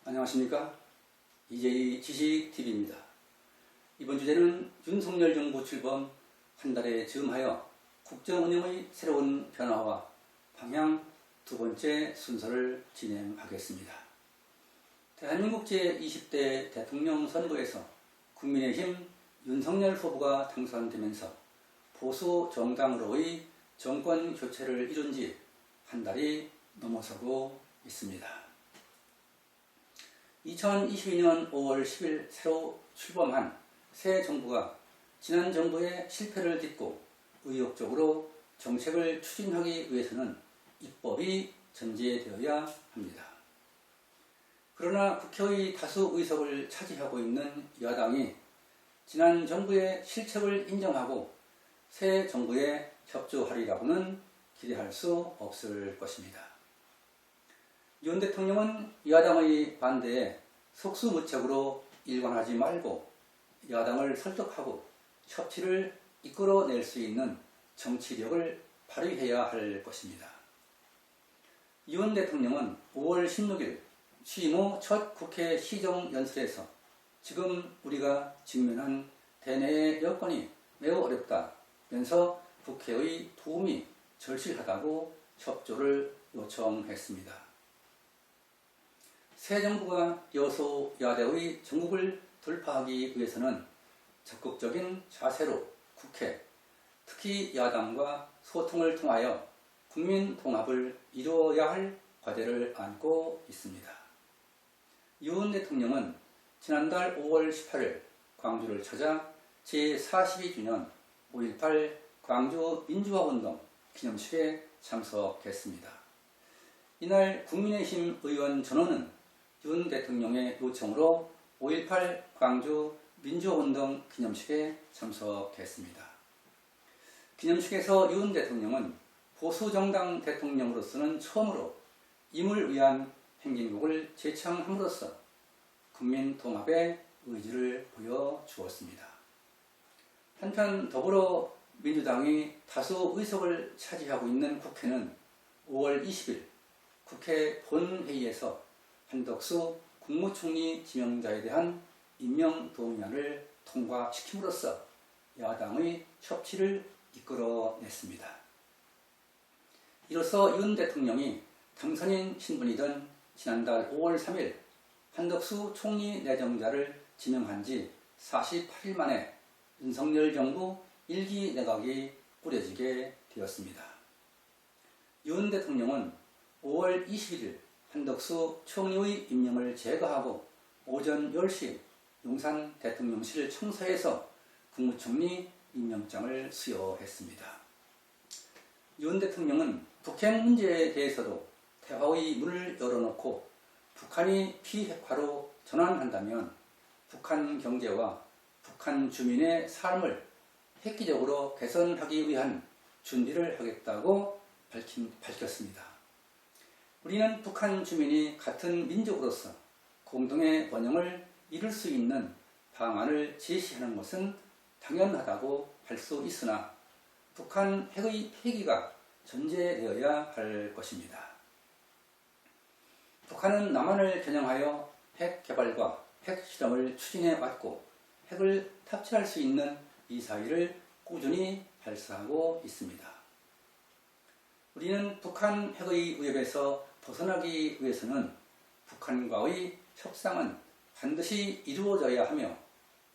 안녕하십니까? 이재희 지식TV입니다. 이번 주제는 윤석열 정부 출범 한 달에 즈음하여 국정운영의 새로운 변화와 방향 두 번째 순서를 진행하겠습니다. 대한민국 제20대 대통령 선거에서 국민의힘 윤석열 후보가 당선되면서 보수 정당으로의 정권 교체를 이룬 지 한 달이 넘어서고 있습니다. 2022년 5월 10일 새로 출범한 새 정부가 지난 정부의 실패를 딛고 의욕적으로 정책을 추진하기 위해서는 입법이 전제되어야 합니다. 그러나 국회의 다수 의석을 차지하고 있는 여당이 지난 정부의 실책을 인정하고 새 정부에 협조하리라고는 기대할 수 없을 것입니다. 윤 대통령은 야당의 반대에 속수무책으로 일관하지 말고 야당을 설득하고 협치를 이끌어낼 수 있는 정치력을 발휘해야 할 것입니다. 윤 대통령은 5월 16일 취임 후 첫 국회 시정연설에서 지금 우리가 직면한 대내의 여건이 매우 어렵다면서 국회의 도움이 절실하다고 협조를 요청했습니다. 새 정부가 여소야대의 전국을 돌파하기 위해서는 적극적인 자세로 국회, 특히 야당과 소통을 통하여 국민 통합을 이루어야 할 과제를 안고 있습니다. 윤 대통령은 지난달 5월 18일 광주를 찾아 제42주년 5.18 광주 민주화운동 기념식에 참석했습니다. 이날 국민의힘 의원 전원은 윤 대통령의 요청으로 5.18 광주 민주화운동 기념식에 참석했습니다. 기념식에서 윤 대통령은 보수정당 대통령으로서는 처음으로 임을 위한 행진곡을 제창함으로써 국민 통합의 의지를 보여주었습니다. 한편 더불어민주당이 다수 의석을 차지하고 있는 국회는 5월 20일 국회 본회의에서 한덕수 국무총리 지명자에 대한 임명동의안을 통과시킴으로써 야당의 협치를 이끌어냈습니다. 이로써 윤 대통령이 당선인 신분이던 지난달 5월 3일 한덕수 총리 내정자를 지명한 지 48일 만에 윤석열 정부 1기 내각이 꾸려지게 되었습니다. 윤 대통령은 5월 21일 한덕수 총리의 임명을 제거하고 오전 10시 용산 대통령실 청사에서 국무총리 임명장을 수여했습니다. 윤 대통령은 북핵 문제에 대해서도 대화의 문을 열어놓고 북한이 비핵화로 전환한다면 북한 경제와 북한 주민의 삶을 획기적으로 개선하기 위한 준비를 하겠다고 밝혔습니다. 우리는 북한 주민이 같은 민족으로서 공동의 번영을 이룰 수 있는 방안을 제시하는 것은 당연하다고 할 수 있으나 북한 핵의 폐기가 전제되어야 할 것입니다. 북한은 남한을 겨냥하여 핵 개발과 핵 실험을 추진해 왔고 핵을 탑재할 수 있는 미사일을 꾸준히 발사하고 있습니다. 우리는 북한 핵의 위협에서 벗어나기 위해서는 북한과의 협상은 반드시 이루어져야 하며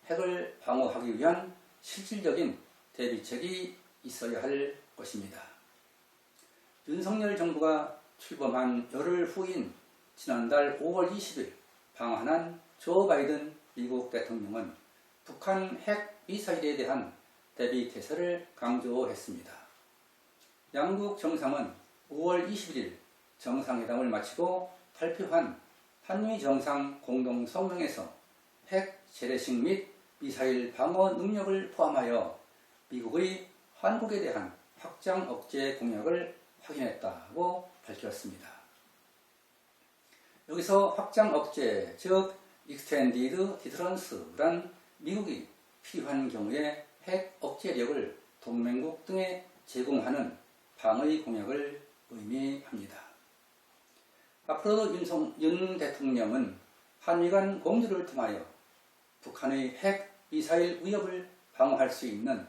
핵을 방어하기 위한 실질적인 대비책이 있어야 할 것입니다. 윤석열 정부가 출범한 열흘 후인 지난달 5월 20일 방한한 조 바이든 미국 대통령은 북한 핵 미사일에 대한 대비 태세를 강조했습니다. 양국 정상은 5월 21일 정상회담을 마치고 발표한 한미 정상 공동 성명에서 핵 재래식 및 미사일 방어 능력을 포함하여 미국의 한국에 대한 확장 억제 공약을 확인했다고 밝혔습니다. 여기서 확장 억제, 즉 Extended Deterrence란 미국이 필요한 경우에 핵 억제력을 동맹국 등에 제공하는 방의 공약을 의미합니다. 앞으로도 윤 대통령은 한미 간 공조를 통하여 북한의 핵 미사일 위협을 방어할 수 있는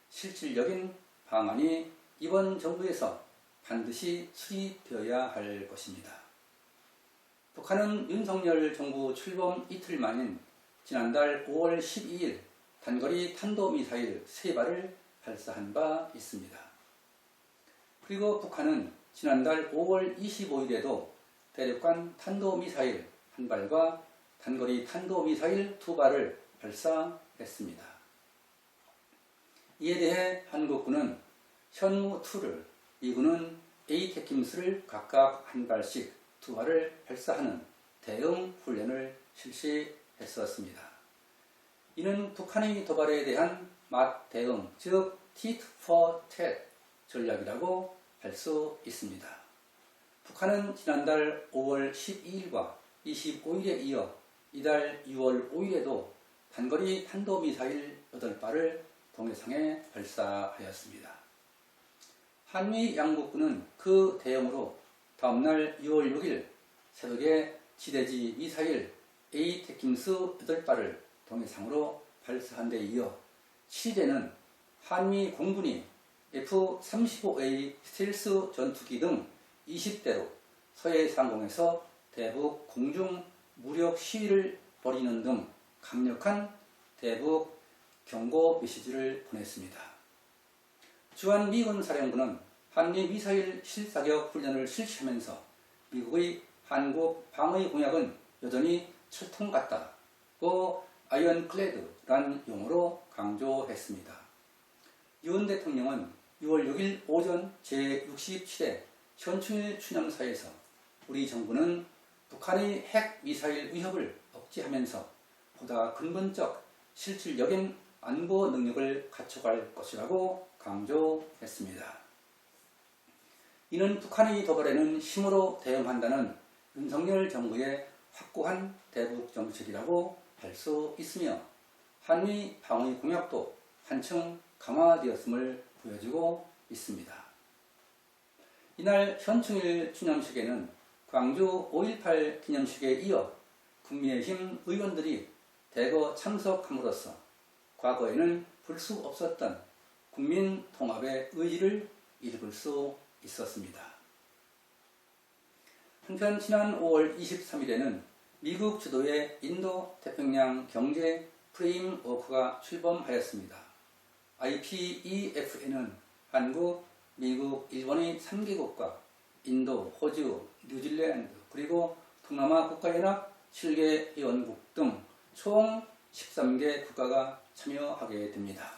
실질적인 방안이 이번 정부에서 반드시 수립되어야 할 것입니다. 북한은 윤석열 정부 출범 이틀 만인 지난달 5월 12일 단거리 탄도미사일 3발을 발사한 바 있습니다. 그리고 북한은 지난달 5월 25일에도 대륙간 탄도미사일 1발과 단거리 탄도미사일 2발을 발사했습니다. 이에 대해 한국군은 현무2를, 미군은 에이테킴스를 각각 1발씩 2발을 발사하는 대응 훈련을 실시했었습니다. 이는 북한의 도발에 대한 맞대응, 즉 tit for tat 전략이라고 할 수 있습니다. 북한은 지난달 5월 12일과 25일에 이어 이달 6월 5일에도 단거리 탄도미사일 8발을 동해상에 발사하였습니다. 한미 양국군은 그 대응으로 다음날 6월 6일 새벽에 지대지 미사일 에이테킴스 8발을 동해상으로 발사한 데 이어 7일에는 한미 공군이 F-35A 스텔스 전투기 등 20대로 서해 상공에서 대북 공중 무력 시위를 벌이는 등 강력한 대북 경고 메시지를 보냈습니다. 주한 미군 사령부는 한미 미사일 실사격 훈련을 실시하면서 미국의 한국 방위 공약은 여전히 철통 같다고 아이언클레드란 용어로 강조했습니다. 윤 대통령은 6월 6일 오전 제67회 현충일 추념사에서 우리 정부는 북한의 핵 미사일 위협을 억제하면서 보다 근본적 실질적인 안보 능력을 갖춰갈 것이라고 강조했습니다. 이는 북한의 도발에는 힘으로 대응한다는 윤석열 정부의 확고한 대북 정책이라고 할 수 있으며 한미 방위 공약도 한층 강화되었음을 보여주고 있습니다. 이날 현충일 추념식에는 광주 5.18 기념식에 이어 국민의힘 의원들이 대거 참석함으로써 과거에는 볼 수 없었던 국민 통합의 의지를 읽을 수 있었습니다. 한편 지난 5월 23일에는 미국 주도의 인도 태평양 경제 프레임워크가 출범하였습니다. IPEF에는 한국, 미국, 일본의 3개국과 인도, 호주, 뉴질랜드, 그리고 동남아 국가연합 7개 회원국 등 총 13개 국가가 참여하게 됩니다.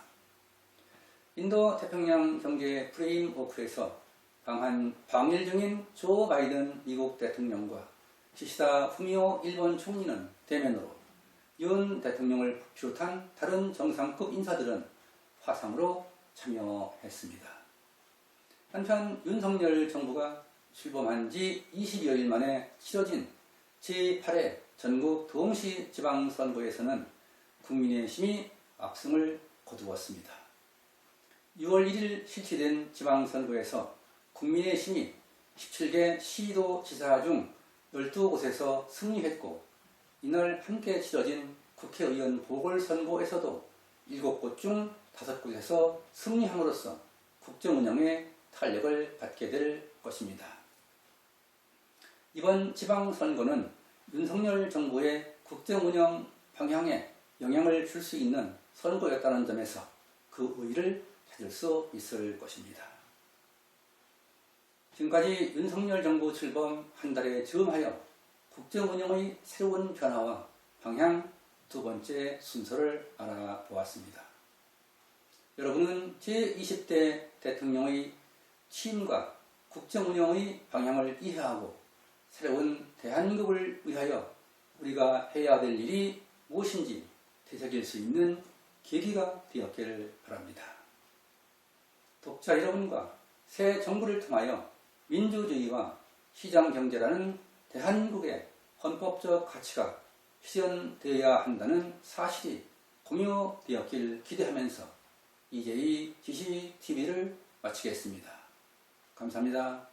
인도 태평양 경제 프레임워크에서 방한 방일 중인 조 바이든 미국 대통령과 기시다 후미오 일본 총리는 대면으로 윤 대통령을 비롯한 다른 정상급 인사들은 화상으로 참여했습니다. 한편 윤석열 정부가 출범한 지 20여일 만에 치러진 제8회 전국 도흥시 지방선거에서는 국민의힘이 압승을 거두었습니다. 6월 1일 실시된 지방선거에서 국민의힘이 17개 시도 지사 중 12곳에서 승리했고 이날 함께 치러진 국회의원 보궐선거에서도 7곳 중 5곳에서 승리함으로써 국정운영에 탄력을 받게 될 것입니다. 이번 지방선거는 윤석열 정부의 국정운영 방향에 영향을 줄 수 있는 선거였다는 점에서 그 의의를 찾을 수 있을 것입니다. 지금까지 윤석열 정부 출범 한 달에 즈음하여 국정운영의 새로운 변화와 방향 두 번째 순서를 알아보았습니다. 여러분은 제20대 대통령의 취임과 국정운영의 방향을 이해하고 새로운 대한민국을 위하여 우리가 해야 될 일이 무엇인지 되새길 수 있는 계기가 되었기를 바랍니다. 독자 여러분과 새 정부를 통하여 민주주의와 시장경제라는 대한민국의 헌법적 가치가 실현되어야 한다는 사실이 공유되었길 기대하면서 EJ GCTV를 마치겠습니다. 감사합니다.